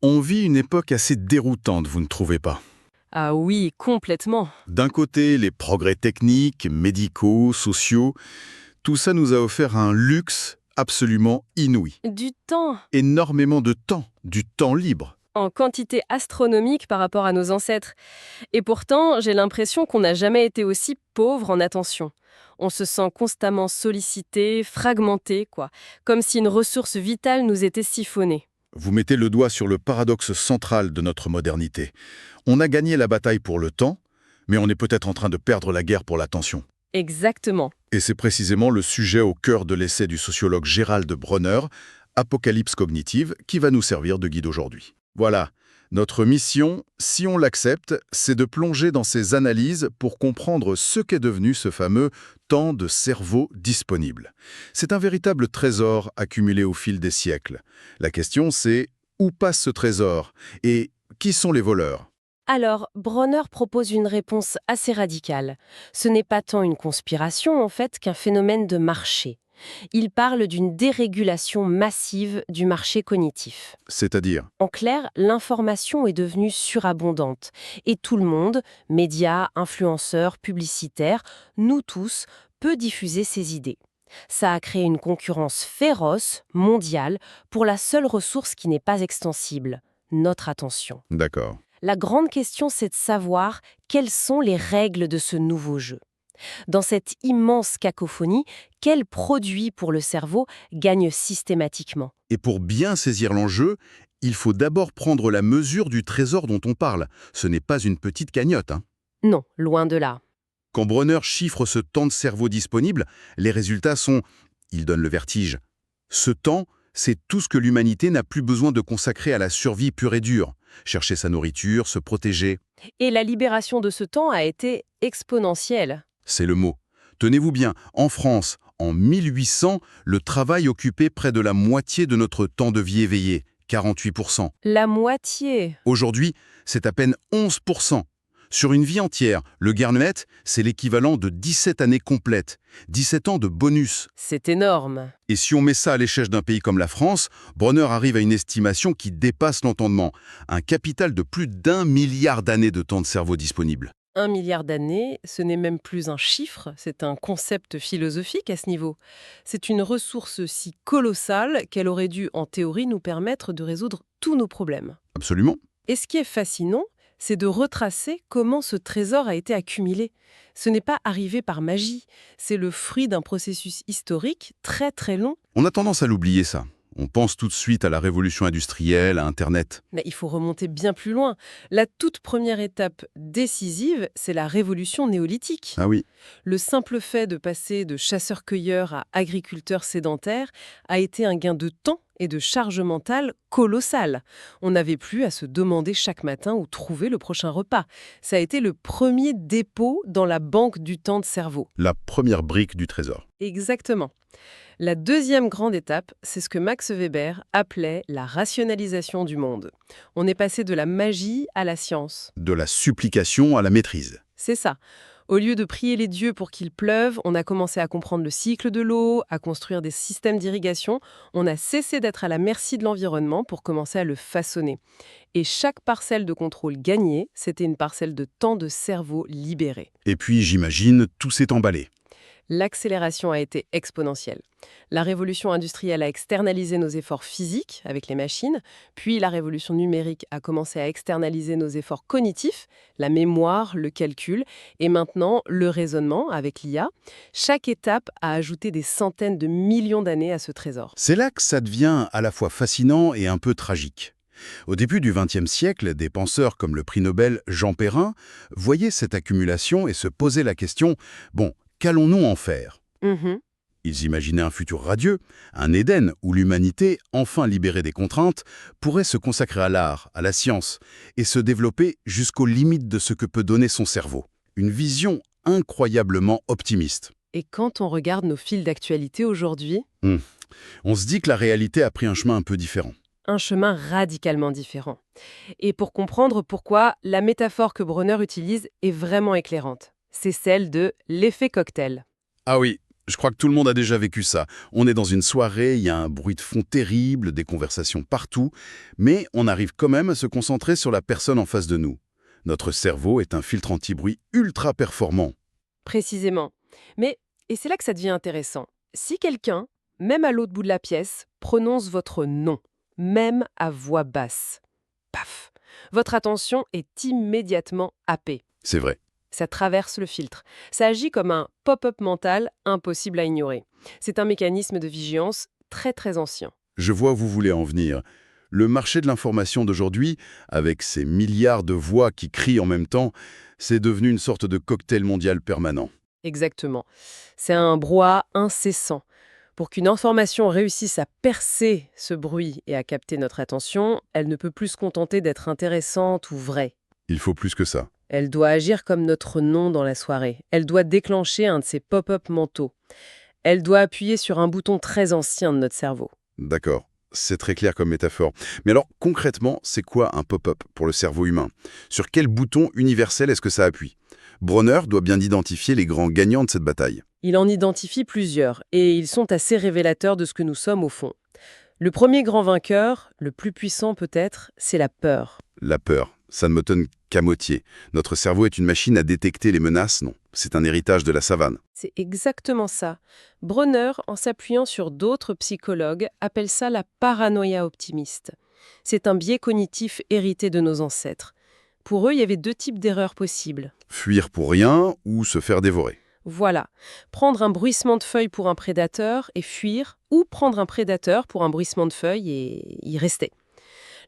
On vit une époque assez déroutante, vous ne trouvez pas? Ah oui, complètement. D'un côté, les progrès techniques, médicaux, sociaux, tout ça nous a offert un luxe absolument inouï. Du temps Énormément de temps, du temps libre. en quantité astronomique par rapport à nos ancêtres. Et pourtant, j'ai l'impression qu'on n'a jamais été aussi pauvre en attention. On se sent constamment sollicité, fragmenté, quoi. Comme si une ressource vitale nous était siphonnée. Vous mettez le doigt sur le paradoxe central de notre modernité. On a gagné la bataille pour le temps, mais on est peut-être en train de perdre la guerre pour l'attention. Exactement. Et c'est précisément le sujet au cœur de l'essai du sociologue Gérald Bronner, Apocalypse cognitive, qui va nous servir de guide aujourd'hui. Voilà, notre mission, si on l'accepte, c'est de plonger dans ces analyses pour comprendre ce qu'est devenu ce fameux temps de cerveau disponible. C'est un véritable trésor accumulé au fil des siècles. La question c'est, où passe ce trésor et qui sont les voleurs? Alors, Bronner propose une réponse assez radicale. Ce n'est pas tant une conspiration, en fait, qu'un phénomène de marché. Il parle d'une dérégulation massive du marché cognitif. C'est-à-dire, En clair, l'information est devenue surabondante. Et tout le monde, médias, influenceurs, publicitaires, nous tous, peut diffuser ses idées. Ça a créé une concurrence féroce, mondiale, pour la seule ressource qui n'est pas extensible, notre attention. d'accord. La grande question, c'est de savoir quelles sont les règles de ce nouveau jeu. Dans cette immense cacophonie, quel produit pour le cerveau gagne systématiquement? Et pour bien saisir l'enjeu, il faut d'abord prendre la mesure du trésor dont on parle. Ce n'est pas une petite cagnotte, hein. Non, loin de là. Quand Bronner chiffre ce temps de cerveau disponible, les résultats sont... Il donne le vertige. Ce temps, c'est tout ce que l'humanité n'a plus besoin de consacrer à la survie pure et dure. Chercher sa nourriture, se protéger, Et la libération de ce temps a été exponentielle. c'est le mot. Tenez-vous bien, en France, en 1800, le travail occupait près de la moitié de notre temps de vie éveillé, 48%. La moitié. Aujourd'hui, c'est à peine 11%. Sur une vie entière, le gain net, c'est l'équivalent de 17 années complètes, 17 ans de bonus. C'est énorme. Et si on met ça à l'échelle d'un pays comme la France, Bronner arrive à une estimation qui dépasse l'entendement, un capital de plus d'1 milliard d'années de temps de cerveau disponible. 1 milliard d'années, ce n'est même plus un chiffre, c'est un concept philosophique à ce niveau. C'est une ressource si colossale qu'elle aurait dû, en théorie, nous permettre de résoudre tous nos problèmes. Absolument. Et ce qui est fascinant, c'est de retracer comment ce trésor a été accumulé. Ce n'est pas arrivé par magie, c'est le fruit d'un processus historique très très long. On a tendance à l'oublier ça. On pense tout de suite à la révolution industrielle, à Internet. Mais il faut remonter bien plus loin. La toute première étape décisive, c'est la révolution néolithique. Ah oui, Le simple fait de passer de chasseurs-cueilleurs à agriculteurs sédentaires a été un gain de temps et de charge mentale colossal. On n'avait plus à se demander chaque matin où trouver le prochain repas. Ça a été le premier dépôt dans la banque du temps de cerveau. la première brique du trésor. Exactement. La deuxième grande étape, c'est ce que Max Weber appelait la rationalisation du monde. On est passé de la magie à la science. De la supplication à la maîtrise. C'est ça. Au lieu de prier les dieux pour qu'il pleuve, on a commencé à comprendre le cycle de l'eau, à construire des systèmes d'irrigation. On a cessé d'être à la merci de l'environnement pour commencer à le façonner. Et chaque parcelle de contrôle gagnée, c'était une parcelle de temps de cerveau libéré. Et puis, j'imagine, tout s'est emballé. L'accélération a été exponentielle. La révolution industrielle a externalisé nos efforts physiques avec les machines, puis la révolution numérique a commencé à externaliser nos efforts cognitifs, la mémoire, le calcul, et maintenant le raisonnement avec l'IA. Chaque étape a ajouté des centaines de millions d'années à ce trésor. C'est là que ça devient à la fois fascinant et un peu tragique. Au début du XXe siècle, des penseurs comme le prix Nobel Jean Perrin voyaient cette accumulation et se posaient la question « Bon, qu'allons-nous en faire ?» Mhm. Ils imaginaient un futur radieux, un Éden où l'humanité, enfin libérée des contraintes, pourrait se consacrer à l'art, à la science, et se développer jusqu'aux limites de ce que peut donner son cerveau. Une vision incroyablement optimiste. Et quand on regarde nos fils d'actualité aujourd'hui, On se dit que la réalité a pris un chemin un peu différent. un chemin radicalement différent. Et pour comprendre pourquoi, la métaphore que Bronner utilise est vraiment éclairante. C'est celle de l'effet cocktail. Ah oui, Je crois que tout le monde a déjà vécu ça. On est dans une soirée, il y a un bruit de fond terrible, des conversations partout, mais on arrive quand même à se concentrer sur la personne en face de nous. Notre cerveau est un filtre anti-bruit ultra performant. Précisément. Mais, et c'est là que ça devient intéressant, si quelqu'un, même à l'autre bout de la pièce, prononce votre nom, même à voix basse, paf, votre attention est immédiatement happée. C'est vrai. Ça traverse le filtre. Ça agit comme un pop-up mental impossible à ignorer. C'est un mécanisme de vigilance très très ancien. Je vois où vous voulez en venir. Le marché de l'information d'aujourd'hui, avec ses milliards de voix qui crient en même temps, c'est devenu une sorte de cocktail mondial permanent. Exactement. C'est un brouhaha incessant. Pour qu'une information réussisse à percer ce bruit et à capter notre attention, elle ne peut plus se contenter d'être intéressante ou vraie. Il faut plus que ça. Elle doit agir comme notre nom dans la soirée. Elle doit déclencher un de ces pop-up mentaux. Elle doit appuyer sur un bouton très ancien de notre cerveau. D'accord. C'est très clair comme métaphore. Mais alors, concrètement, c'est quoi un pop-up pour le cerveau humain? Sur quel bouton universel est-ce que ça appuie? Bronner doit bien identifier les grands gagnants de cette bataille. Il en identifie plusieurs, et ils sont assez révélateurs de ce que nous sommes au fond. Le premier grand vainqueur, le plus puissant peut-être, c'est la peur. La peur, ça ne me donne qu'à moitié. Notre cerveau est une machine à détecter les menaces? Non, c'est un héritage de la savane. C'est exactement ça. Bronner, en s'appuyant sur d'autres psychologues, appelle ça la paranoïa optimiste. C'est un biais cognitif hérité de nos ancêtres. Pour eux, il y avait deux types d'erreurs possibles. Fuir pour rien ou se faire dévorer. Voilà, prendre un bruissement de feuilles pour un prédateur et fuir, ou prendre un prédateur pour un bruissement de feuilles et y rester.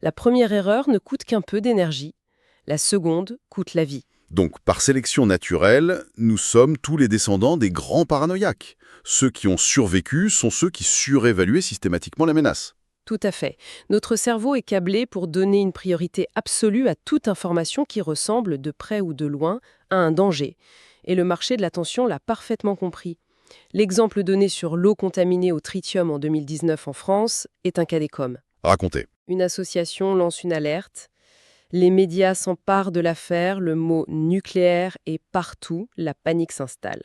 La première erreur ne coûte qu'un peu d'énergie. La seconde coûte la vie. Donc, par sélection naturelle, nous sommes tous les descendants des grands paranoïaques. Ceux qui ont survécu sont ceux qui surévaluaient systématiquement la menace. Tout à fait. Notre cerveau est câblé pour donner une priorité absolue à toute information qui ressemble, de près ou de loin, à un danger. Et le marché de l'attention l'a parfaitement compris. L'exemple donné sur l'eau contaminée au tritium en 2019 en France est un cas d'écom. Racontez. Une association lance une alerte. Les médias s'emparent de l'affaire, le mot nucléaire est partout, la panique s'installe.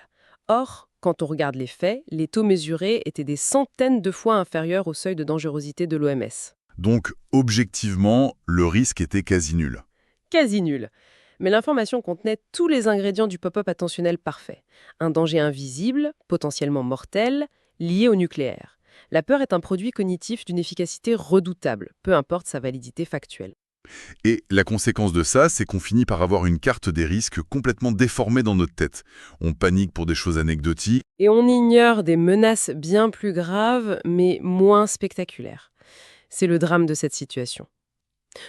Or, quand on regarde les faits, les taux mesurés étaient des centaines de fois inférieurs au seuil de dangerosité de l'OMS. Donc, objectivement, le risque était quasi nul. Quasi nul. Mais l'information contenait tous les ingrédients du pop-up attentionnel parfait. Un danger invisible, potentiellement mortel, lié au nucléaire. La peur est un produit cognitif d'une efficacité redoutable, peu importe sa validité factuelle. Et la conséquence de ça, c'est qu'on finit par avoir une carte des risques complètement déformée dans notre tête. On panique pour des choses anecdotiques. Et on ignore des menaces bien plus graves, mais moins spectaculaires. C'est le drame de cette situation.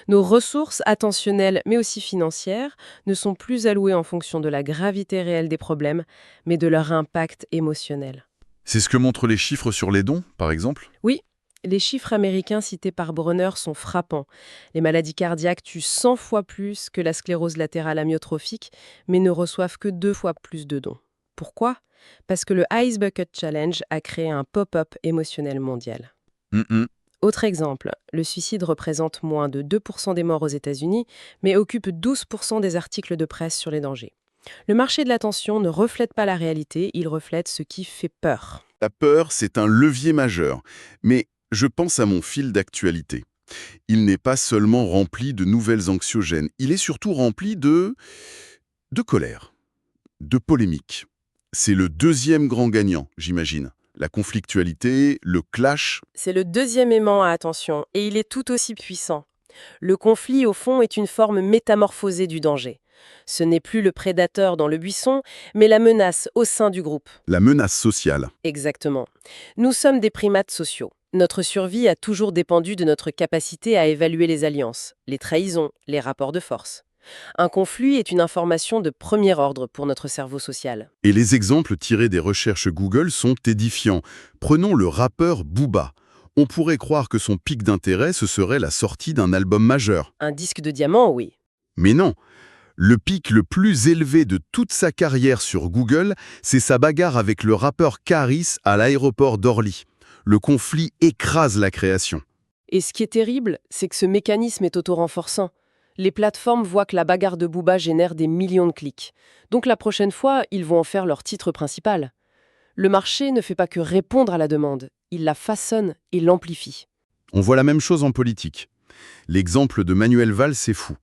Nos ressources attentionnelles, mais aussi financières, ne sont plus allouées en fonction de la gravité réelle des problèmes, mais de leur impact émotionnel. C'est ce que montrent les chiffres sur les dons, par exemple? Oui, les chiffres américains cités par Bronner sont frappants. Les maladies cardiaques tuent 100 fois plus que la sclérose latérale amyotrophique, mais ne reçoivent que 2 fois plus de dons. Pourquoi? Parce que le Ice Bucket Challenge a créé un pop-up émotionnel mondial. Autre exemple, le suicide représente moins de 2% des morts aux États-Unis, mais occupe 12% des articles de presse sur les dangers. Le marché de l'attention ne reflète pas la réalité, il reflète ce qui fait peur. La peur, c'est un levier majeur. Mais je pense à mon fil d'actualité. Il n'est pas seulement rempli de nouvelles anxiogènes, il est surtout rempli de colère, de polémique. C'est le deuxième grand gagnant, j'imagine. La conflictualité, le clash. C'est le deuxième aimant à attention, et il est tout aussi puissant. Le conflit, au fond, est une forme métamorphosée du danger. Ce n'est plus le prédateur dans le buisson, mais la menace au sein du groupe. La menace sociale. Exactement. Nous sommes des primates sociaux. Notre survie a toujours dépendu de notre capacité à évaluer les alliances, les trahisons, les rapports de force. Un conflit est une information de premier ordre pour notre cerveau social. Et les exemples tirés des recherches Google sont édifiants. Prenons le rappeur Booba. On pourrait croire que son pic d'intérêt, ce serait la sortie d'un album majeur. Un disque de diamant, oui. Mais non. Le pic le plus élevé de toute sa carrière sur Google, c'est sa bagarre avec le rappeur Karis à l'aéroport d'Orly. Le conflit écrase la création. Et ce qui est terrible, c'est que ce mécanisme est auto-renforçant. Les plateformes voient que la bagarre de Booba génère des millions de clics. Donc la prochaine fois, ils vont en faire leur titre principal. Le marché ne fait pas que répondre à la demande, il la façonne et l'amplifie. On voit la même chose en politique. L'exemple de Manuel Valls est fou.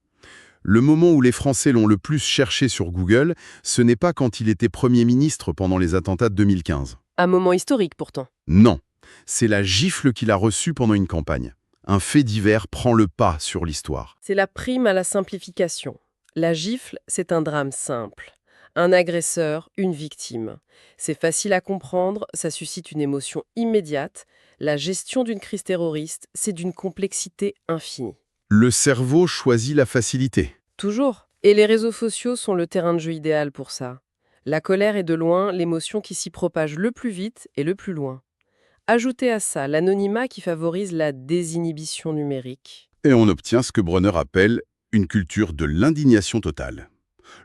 Le moment où les Français l'ont le plus cherché sur Google, ce n'est pas quand il était Premier ministre pendant les attentats de 2015. Un moment historique pourtant. Non, c'est la gifle qu'il a reçue pendant une campagne. Un fait divers prend le pas sur l'histoire. C'est la prime à la simplification. La gifle, c'est un drame simple. Un agresseur, une victime. C'est facile à comprendre, ça suscite une émotion immédiate. La gestion d'une crise terroriste, c'est d'une complexité infinie. Le cerveau choisit la facilité. Toujours. Et les réseaux sociaux sont le terrain de jeu idéal pour ça. La colère est de loin l'émotion qui s'y propage le plus vite et le plus loin. Ajoutez à ça l'anonymat qui favorise la désinhibition numérique. Et on obtient ce que Bronner appelle une culture de l'indignation totale.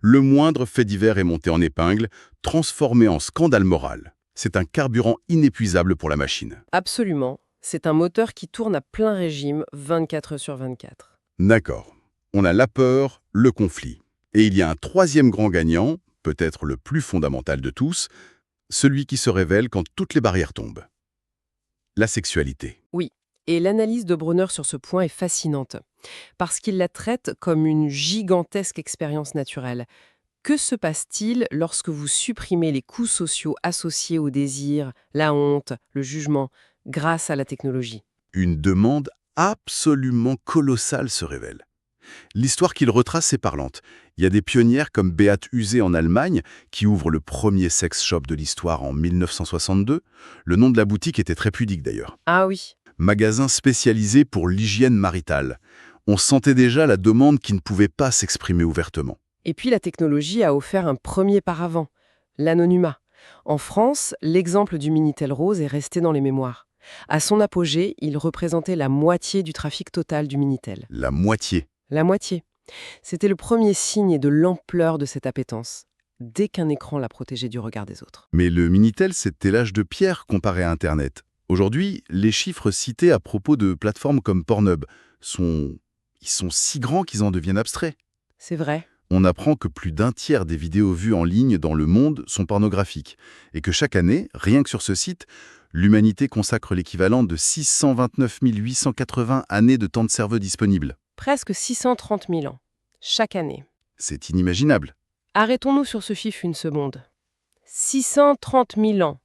Le moindre fait divers est monté en épingle, transformé en scandale moral. C'est un carburant inépuisable pour la machine. Absolument. C'est un moteur qui tourne à plein régime 24 heures sur 24. D'accord. On a la peur, le conflit. Et il y a un troisième grand gagnant, peut-être le plus fondamental de tous, celui qui se révèle quand toutes les barrières tombent. La sexualité. Oui, et l'analyse de Bronner sur ce point est fascinante, parce qu'il la traite comme une gigantesque expérience naturelle. Que se passe-t-il lorsque vous supprimez les coûts sociaux associés au désir, la honte, le jugement, grâce à la technologie? Une demande absolument colossale se révèle. L'histoire qu'il retrace est parlante. Il y a des pionnières comme Beate Uhse en Allemagne, qui ouvre le premier sex shop de l'histoire en 1962. Le nom de la boutique était très pudique d'ailleurs. Ah oui. Magasin spécialisé pour l'hygiène maritale. On sentait déjà la demande qui ne pouvait pas s'exprimer ouvertement. Et puis la technologie a offert un premier paravent, l'anonymat. En France, l'exemple du Minitel Rose est resté dans les mémoires. À son apogée, il représentait la moitié du trafic total du Minitel. La moitié. La moitié. C'était le premier signe de l'ampleur de cette appétence, dès qu'un écran la protégeait du regard des autres. Mais le Minitel, c'était l'âge de pierre comparé à Internet. Aujourd'hui, les chiffres cités à propos de plateformes comme Pornhub sont si grands qu'ils en deviennent abstraits. C'est vrai. On apprend que plus d'un tiers des vidéos vues en ligne dans le monde sont pornographiques et que chaque année, rien que sur ce site, l'humanité consacre l'équivalent de 629 880 années de temps de cerveau disponibles. Presque 630 000 ans, chaque année. C'est inimaginable. Arrêtons-nous sur ce chiffre une seconde. 630 000 ans.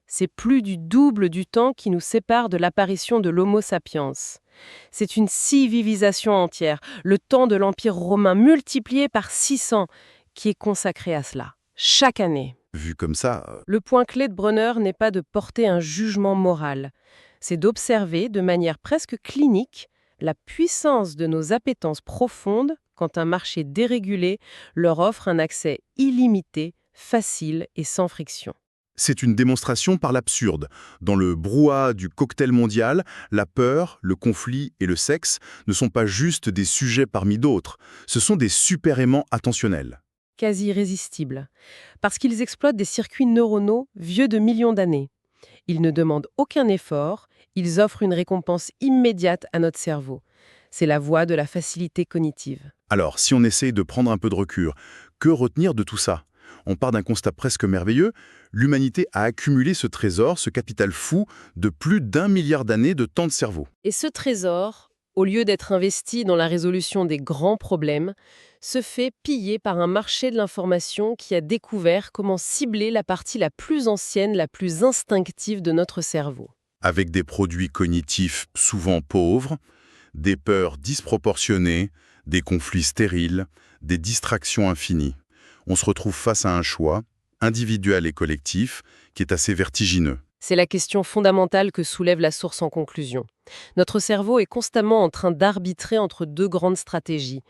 C'est plus du double du temps qui nous sépare de l'apparition de l'Homo sapiens. C'est une civilisation entière, le temps de l'Empire romain multiplié par 600, qui est consacré à cela, chaque année. Vu comme ça, Le point clé de Bronner n'est pas de porter un jugement moral, c'est d'observer de manière presque clinique la puissance de nos appétences profondes quand un marché dérégulé leur offre un accès illimité, facile et sans friction. c'est une démonstration par l'absurde. Dans le brouhaha du cocktail mondial, la peur, le conflit et le sexe ne sont pas juste des sujets parmi d'autres. Ce sont des super-aimants attentionnels. Quasi irrésistibles, parce qu'ils exploitent des circuits neuronaux vieux de millions d'années. Ils ne demandent aucun effort, ils offrent une récompense immédiate à notre cerveau. C'est la voie de la facilité cognitive. Alors, si on essaye de prendre un peu de recul, que retenir de tout ça? On part d'un constat presque merveilleux. L'humanité a accumulé ce trésor, ce capital fou, de plus d'1 milliard d'années de temps de cerveau. Et ce trésor, au lieu d'être investi dans la résolution des grands problèmes, se fait piller par un marché de l'information qui a découvert comment cibler la partie la plus ancienne, la plus instinctive de notre cerveau. Avec des produits cognitifs souvent pauvres, des peurs disproportionnées, des conflits stériles, des distractions infinies. On se retrouve face à un choix, individuel et collectif, qui est assez vertigineux. C'est la question fondamentale que soulève la source en conclusion. Notre cerveau est constamment en train d'arbitrer entre deux grandes stratégies.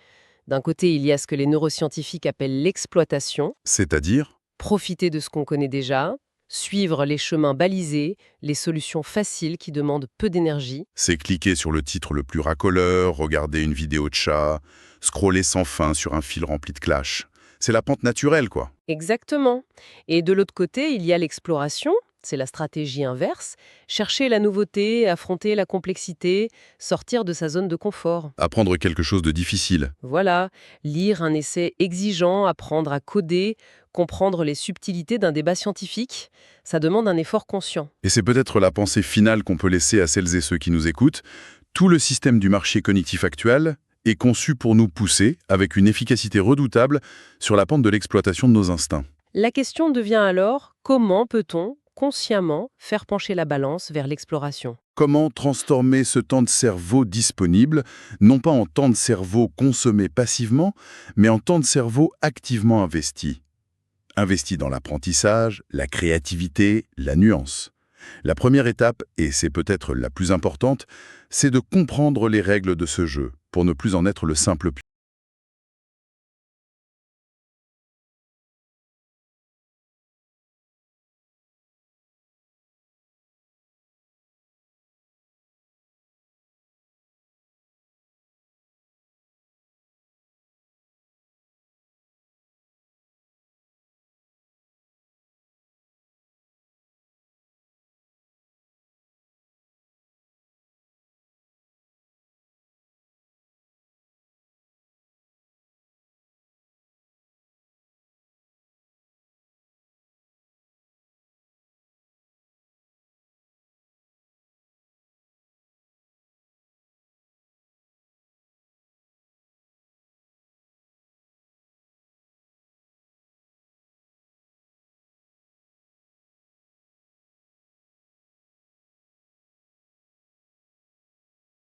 D'un côté, il y a ce que les neuroscientifiques appellent l'exploitation, C'est-à-dire, profiter de ce qu'on connaît déjà, suivre les chemins balisés, les solutions faciles qui demandent peu d'énergie. c'est cliquer sur le titre le plus racoleur, regarder une vidéo de chat, scroller sans fin sur un fil rempli de clash. C'est la pente naturelle, quoi. Exactement. Et de l'autre côté, il y a l'exploration, C'est la stratégie inverse, chercher la nouveauté, affronter la complexité, sortir de sa zone de confort. Apprendre quelque chose de difficile. Voilà, lire un essai exigeant, apprendre à coder, comprendre les subtilités d'un débat scientifique, ça demande un effort conscient. Et c'est peut-être la pensée finale qu'on peut laisser à celles et ceux qui nous écoutent. Tout le système du marché cognitif actuel est conçu pour nous pousser, avec une efficacité redoutable, sur la pente de l'exploitation de nos instincts. La question devient alors, comment peut-on, consciemment, faire pencher la balance vers l'exploration? Comment transformer ce temps de cerveau disponible, non pas en temps de cerveau consommé passivement, mais en temps de cerveau activement investi. Investi dans l'apprentissage, la créativité, la nuance. La première étape, et c'est peut-être la plus importante, c'est de comprendre les règles de ce jeu, pour ne plus en être le simple